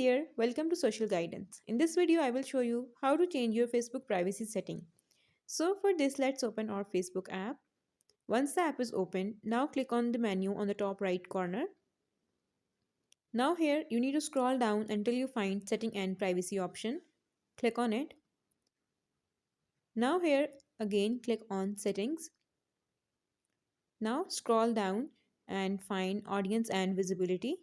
there, welcome to Social Guidance. In this video, I will show you how to change your Facebook privacy setting. So for this, let's open our Facebook app. Once the app is open, now click on the menu on the top right corner. Now here, you need to scroll down until you find Setting and Privacy option. Click on it. Now here, again click on Settings. Now scroll down and find Audience and Visibility.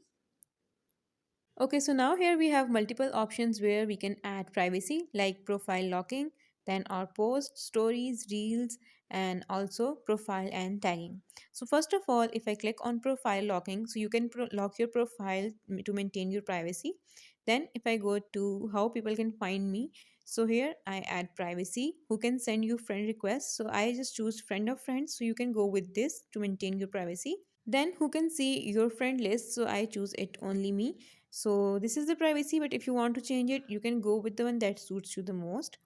Okay, so now here we have multiple options where we can add privacy like profile locking, then our posts, stories, reels, and also profile and tagging. So first of all, if I click on profile locking, so you can lock your profile to maintain your privacy. Then if I go to how people can find me, so here I add privacy, who can send you friend requests. So I just choose friend of friends, so you can go with this to maintain your privacy. Then who can see your friend list, so I choose it only me. So this is the privacy, but if you want to change it, you can go with the one that suits you the most.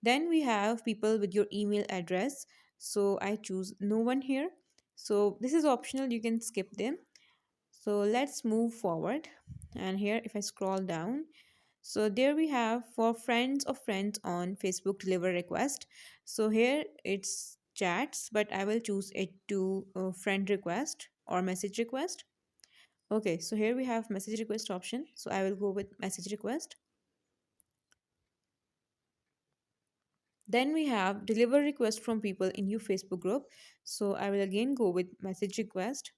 Then we have people with your email address, so I choose no one here. So this is optional, you can skip them. So let's move forward, and here if I scroll down, so there we have for friends of friends on Facebook deliver request. So here it's chats, but I will choose it to friend request or message request. Okay, so here we have message request option. So I will go with message request. Then we have deliver request from people in your Facebook group. So I will again go with message request.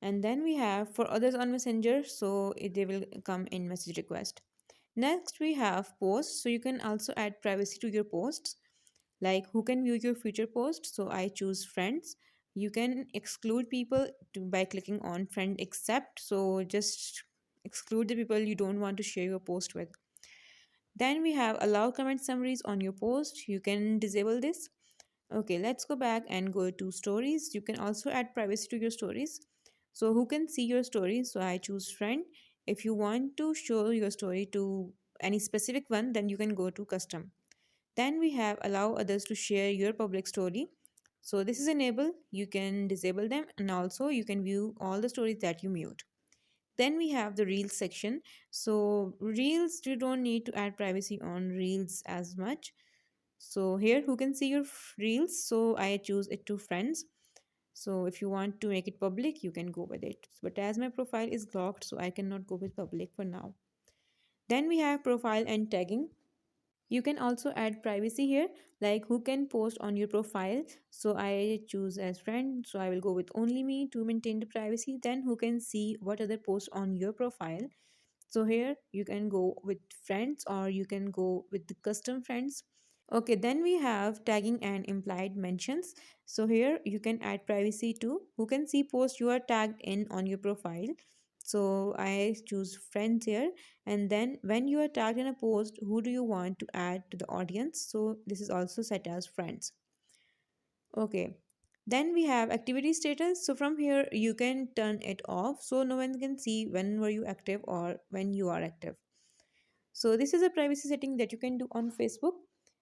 And then we have for others on Messenger. So they will come in message request. Next we have posts. So you can also add privacy to your posts, like who can view your future posts. So I choose friends. You can exclude people by clicking on friend except, so just exclude the people you don't want to share your post with. Then we have allow comment summaries on your post. You can disable this. Okay, let's go back and go to stories. You can also add privacy to your stories. So who can see your story? So I choose friend. If you want to show your story to any specific one, then you can go to custom. Then we have allow others to share your public story. So this is enable, you can disable them, and also you can view all the stories that you mute. Then we have the reels section. So reels, you don't need to add privacy on reels as much. So here who can see your reels? So I choose it to friends. So if you want to make it public, you can go with it. But as my profile is locked, so I cannot go with public for now. Then we have profile and tagging. You can also add privacy here, like who can post on your profile. So I choose as friend, so I will go with only me to maintain the privacy. Then who can see what other posts on your profile. So here you can go with friends or you can go with the custom friends. Okay, then we have tagging and implied mentions. So here you can add privacy to who can see posts you are tagged in on your profile. So I choose friends here, and then when you are tagged in a post, who do you want to add to the audience? So this is also set as friends. Okay. Then we have activity status. So from here you can turn it off so no one can see when were you active or when you are active. So this is a privacy setting that you can do on Facebook.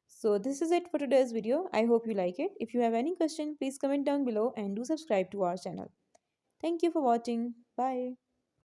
So this is it for today's video. I hope you like it. If you have any question, please comment down below and do subscribe to our channel. Thank you for watching. Bye.